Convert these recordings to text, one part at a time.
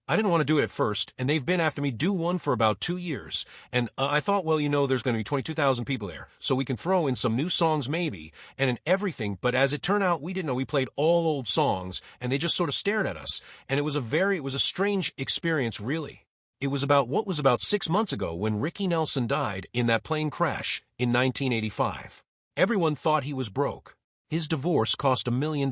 I didn't want to do it at first, and they've been after me do one for about 2 years. And I thought, well, there's going to be 22,000 people there, so we can throw in some new songs maybe, and everything. But as it turned out, we didn't know. We played all old songs, and they just sort of stared at us. And it was a strange experience, really. It was about 6 months ago when Ricky Nelson died in that plane crash in 1985. Everyone thought he was broke. His divorce cost $1 million.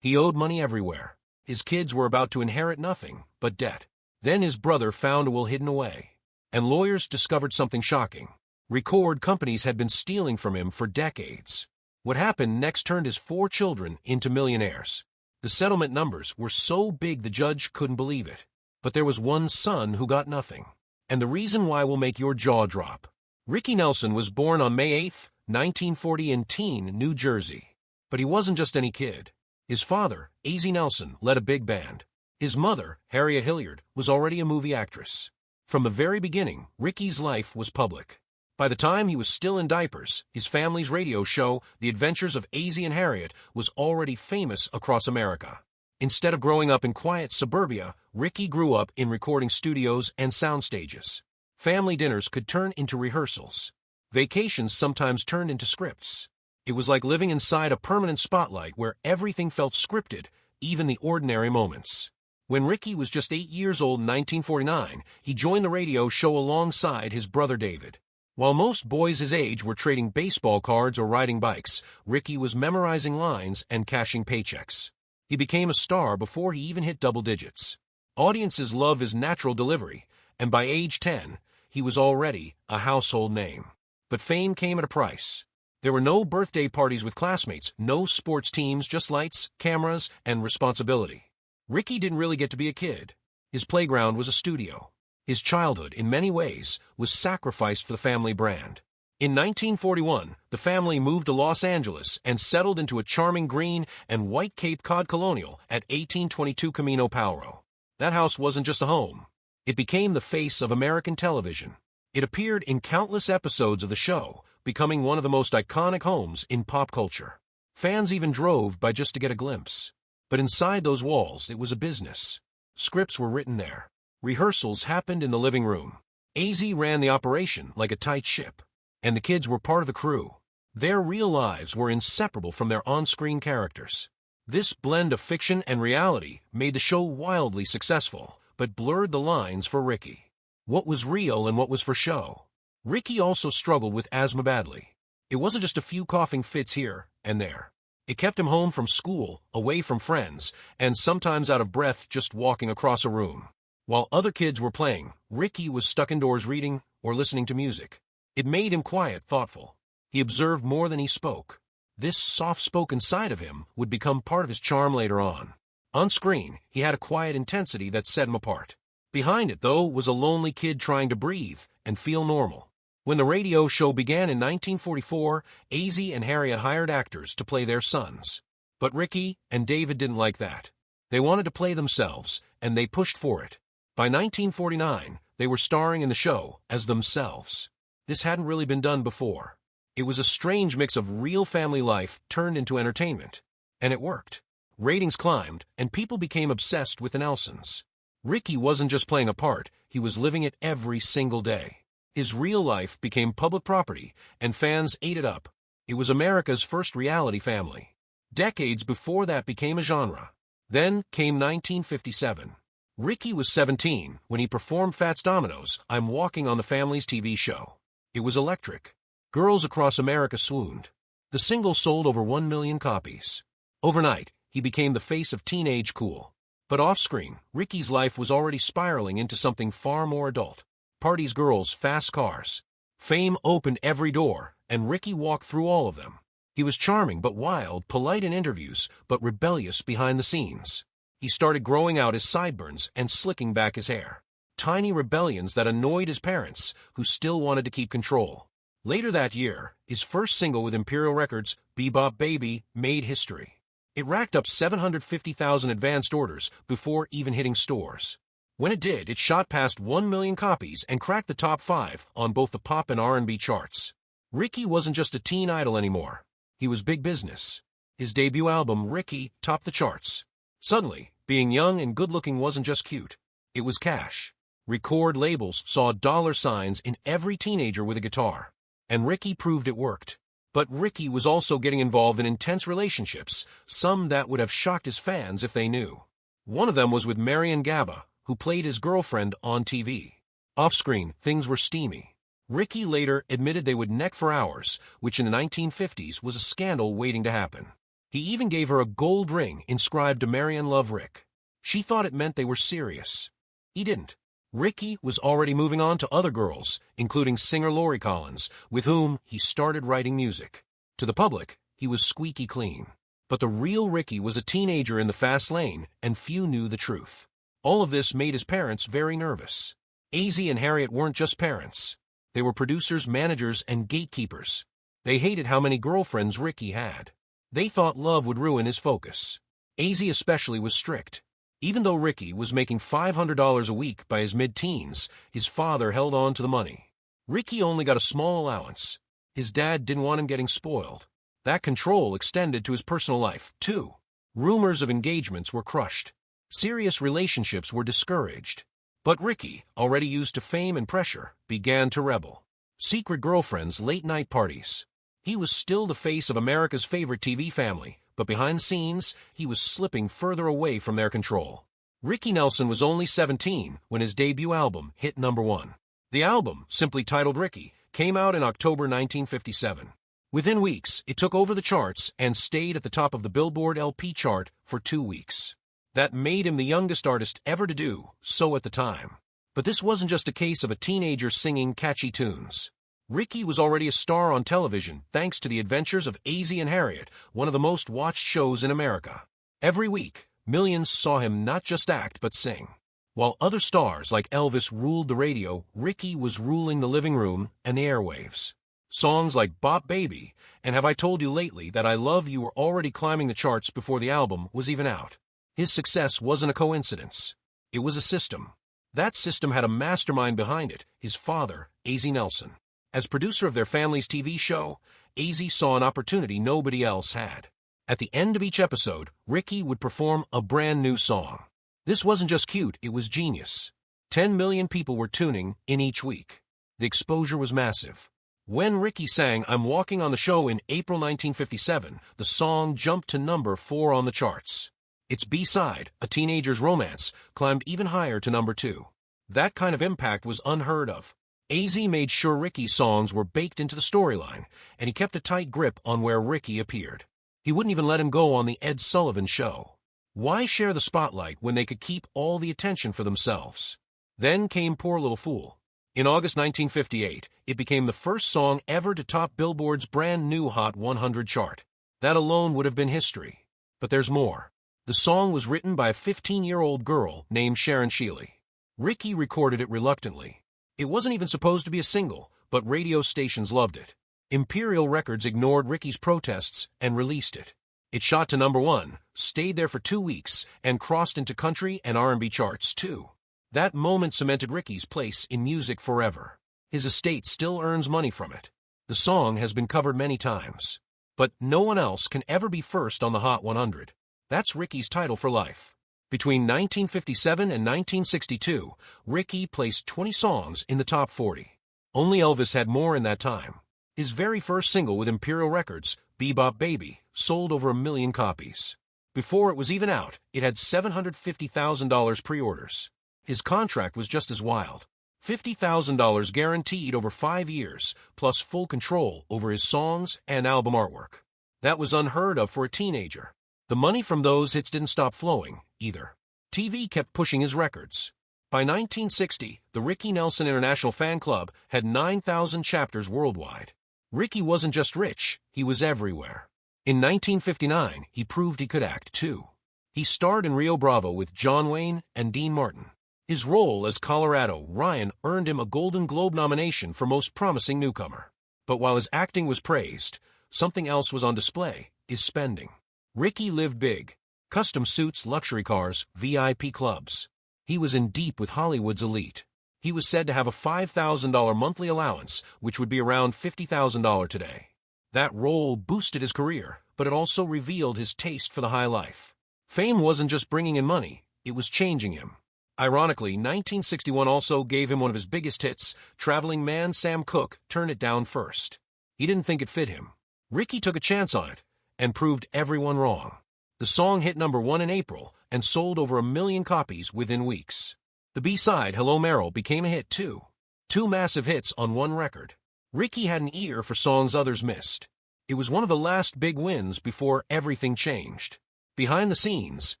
He owed money everywhere. His kids were about to inherit nothing but debt. Then his brother found a will hidden away. And lawyers discovered something shocking. Record companies had been stealing from him for decades. What happened next turned his 4 children into millionaires. The settlement numbers were so big the judge couldn't believe it. But there was one son who got nothing. And the reason why will make your jaw drop. Ricky Nelson was born on May 8, 1940 in Teen, New Jersey. But he wasn't just any kid. His father, A.Z. Nelson, led a big band. His mother, Harriet Hilliard, was already a movie actress. From the very beginning, Ricky's life was public. By the time he was still in diapers, his family's radio show, The Adventures of A.Z. and Harriet, was already famous across America. Instead of growing up in quiet suburbia, Ricky grew up in recording studios and sound stages. Family dinners could turn into rehearsals. Vacations sometimes turned into scripts. It was like living inside a permanent spotlight where everything felt scripted, even the ordinary moments. When Ricky was just 8 years old in 1949, he joined the radio show alongside his brother David. While most boys his age were trading baseball cards or riding bikes, Ricky was memorizing lines and cashing paychecks. He became a star before he even hit double digits. Audiences love his natural delivery, and by age 10, he was already a household name. But fame came at a price. There were no birthday parties with classmates, no sports teams, just lights, cameras, and responsibility. Ricky didn't really get to be a kid. His playground was a studio. His childhood, in many ways, was sacrificed for the family brand. In 1941, the family moved to Los Angeles and settled into a charming green and white Cape Cod colonial at 1822 Camino Pauro. That house wasn't just a home. It became the face of American television. It appeared in countless episodes of the show, becoming one of the most iconic homes in pop culture. Fans even drove by just to get a glimpse. But inside those walls, it was a business. Scripts were written there. Rehearsals happened in the living room. A.Z. ran the operation like a tight ship. And the kids were part of the crew. Their real lives were inseparable from their on-screen characters. This blend of fiction and reality made the show wildly successful, but blurred the lines for Ricky. What was real and what was for show? Ricky also struggled with asthma badly. It wasn't just a few coughing fits here and there. It kept him home from school, away from friends, and sometimes out of breath just walking across a room. While other kids were playing, Ricky was stuck indoors reading or listening to music. It made him quiet, thoughtful. He observed more than he spoke. This soft-spoken side of him would become part of his charm later on. On screen, he had a quiet intensity that set him apart. Behind it, though, was a lonely kid trying to breathe and feel normal. When the radio show began in 1944, A.Z. and Harriet hired actors to play their sons. But Ricky and David didn't like that. They wanted to play themselves, and they pushed for it. By 1949, they were starring in the show as themselves. This hadn't really been done before. It was a strange mix of real family life turned into entertainment. And it worked. Ratings climbed, and people became obsessed with the Nelsons. Ricky wasn't just playing a part, he was living it every single day. His real life became public property, and fans ate it up. It was America's first reality family. Decades before that became a genre. Then came 1957. Ricky was 17 when he performed Fats Domino's I'm Walking on the Family's TV show. It was electric. Girls across America swooned. The single sold over 1 million copies. Overnight, he became the face of teenage cool. But off-screen, Ricky's life was already spiraling into something far more adult. Parties, girls, fast cars. Fame opened every door, and Ricky walked through all of them. He was charming but wild, polite in interviews, but rebellious behind the scenes. He started growing out his sideburns and slicking back his hair. Tiny rebellions that annoyed his parents, who still wanted to keep control. Later that year, his first single with Imperial Records, Bebop Baby, made history. It racked up 750,000 advanced orders before even hitting stores. When it did, it shot past 1 million copies and cracked the top 5 on both the pop and R&B charts. Ricky wasn't just a teen idol anymore. He was big business. His debut album, Ricky, topped the charts. Suddenly, being young and good-looking wasn't just cute. It was cash. Record labels saw dollar signs in every teenager with a guitar. And Ricky proved it worked. But Ricky was also getting involved in intense relationships, some that would have shocked his fans if they knew. One of them was with Marian Gaba, who played his girlfriend on TV. Off-screen, things were steamy. Ricky later admitted they would neck for hours, which in the 1950s was a scandal waiting to happen. He even gave her a gold ring inscribed to Marian Love Rick. She thought it meant they were serious. He didn't. Ricky was already moving on to other girls, including singer Lori Collins, with whom he started writing music. To the public, he was squeaky clean. But the real Ricky was a teenager in the fast lane, and few knew the truth. All of this made his parents very nervous. AZ and Harriet weren't just parents. They were producers, managers, and gatekeepers. They hated how many girlfriends Ricky had. They thought love would ruin his focus. AZ especially was strict. Even though Ricky was making $500 a week by his mid-teens, his father held on to the money. Ricky only got a small allowance. His dad didn't want him getting spoiled. That control extended to his personal life, too. Rumors of engagements were crushed. Serious relationships were discouraged. But Ricky, already used to fame and pressure, began to rebel. Secret girlfriends, late-night parties. He was still the face of America's favorite TV family, but behind the scenes, he was slipping further away from their control. Ricky Nelson was only 17 when his debut album hit #1. The album, simply titled Ricky, came out in October 1957. Within weeks, it took over the charts and stayed at the top of the Billboard LP chart for 2 weeks. That made him the youngest artist ever to do so at the time. But this wasn't just a case of a teenager singing catchy tunes. Ricky was already a star on television thanks to the adventures of AZ and Harriet, one of the most watched shows in America. Every week, millions saw him not just act but sing. While other stars like Elvis ruled the radio, Ricky was ruling the living room and the airwaves. Songs like Bop Baby and Have I Told You Lately That I Love You were already climbing the charts before the album was even out. His success wasn't a coincidence. It was a system. That system had a mastermind behind it, his father, AZ Nelson. As producer of their family's TV show, AZ saw an opportunity nobody else had. At the end of each episode, Ricky would perform a brand new song. This wasn't just cute, it was genius. 10 million people were tuning in each week. The exposure was massive. When Ricky sang I'm Walking on the Show in April 1957, the song jumped to #4 on the charts. Its B-side, A Teenager's Romance, climbed even higher to #2. That kind of impact was unheard of. AZ made sure Ricky's songs were baked into the storyline, and he kept a tight grip on where Ricky appeared. He wouldn't even let him go on the Ed Sullivan Show. Why share the spotlight when they could keep all the attention for themselves? Then came Poor Little Fool. In August 1958, it became the first song ever to top Billboard's brand new Hot 100 chart. That alone would have been history. But there's more. The song was written by a 15-year-old girl named Sharon Shealy. Ricky recorded it reluctantly. It wasn't even supposed to be a single, but radio stations loved it. Imperial Records ignored Ricky's protests and released it. It shot to #1, stayed there for 2 weeks, and crossed into country and R&B charts, too. That moment cemented Ricky's place in music forever. His estate still earns money from it. The song has been covered many times. But no one else can ever be first on the Hot 100. That's Ricky's title for life. Between 1957 and 1962, Ricky placed 20 songs in the top 40. Only Elvis had more in that time. His very first single with Imperial Records, Bebop Baby, sold over 1 million copies. Before it was even out, it had $750,000 pre-orders. His contract was just as wild. $50,000 guaranteed over 5 years, plus full control over his songs and album artwork. That was unheard of for a teenager. The money from those hits didn't stop flowing, either. TV kept pushing his records. By 1960, the Ricky Nelson International Fan Club had 9,000 chapters worldwide. Ricky wasn't just rich, he was everywhere. In 1959, he proved he could act, too. He starred in Rio Bravo with John Wayne and Dean Martin. His role as Colorado Ryan earned him a Golden Globe nomination for Most Promising Newcomer. But while his acting was praised, something else was on display, his spending. Ricky lived big. Custom suits, luxury cars, VIP clubs. He was in deep with Hollywood's elite. He was said to have a $5,000 monthly allowance, which would be around $50,000 today. That role boosted his career, but it also revealed his taste for the high life. Fame wasn't just bringing in money, it was changing him. Ironically, 1961 also gave him one of his biggest hits. Traveling man Sam Cooke turned it down first. He didn't think it fit him. Ricky took a chance on it and proved everyone wrong. The song hit #1 in April and sold over 1 million copies within weeks. The B-side, Hello Merrill, became a hit too. 2 massive hits on one record. Ricky had an ear for songs others missed. It was one of the last big wins before everything changed. Behind the scenes,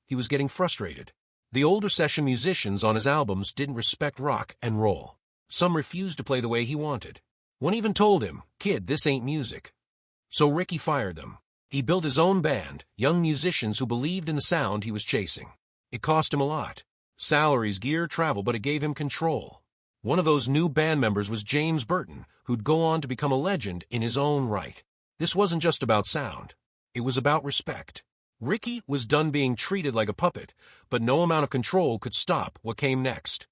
he was getting frustrated. The older session musicians on his albums didn't respect rock and roll. Some refused to play the way he wanted. One even told him, "Kid, this ain't music." So Ricky fired them. He built his own band, young musicians who believed in the sound he was chasing. It cost him a lot. Salaries, gear, travel, but it gave him control. One of those new band members was James Burton, who'd go on to become a legend in his own right. This wasn't just about sound. It was about respect. Ricky was done being treated like a puppet, but no amount of control could stop what came next.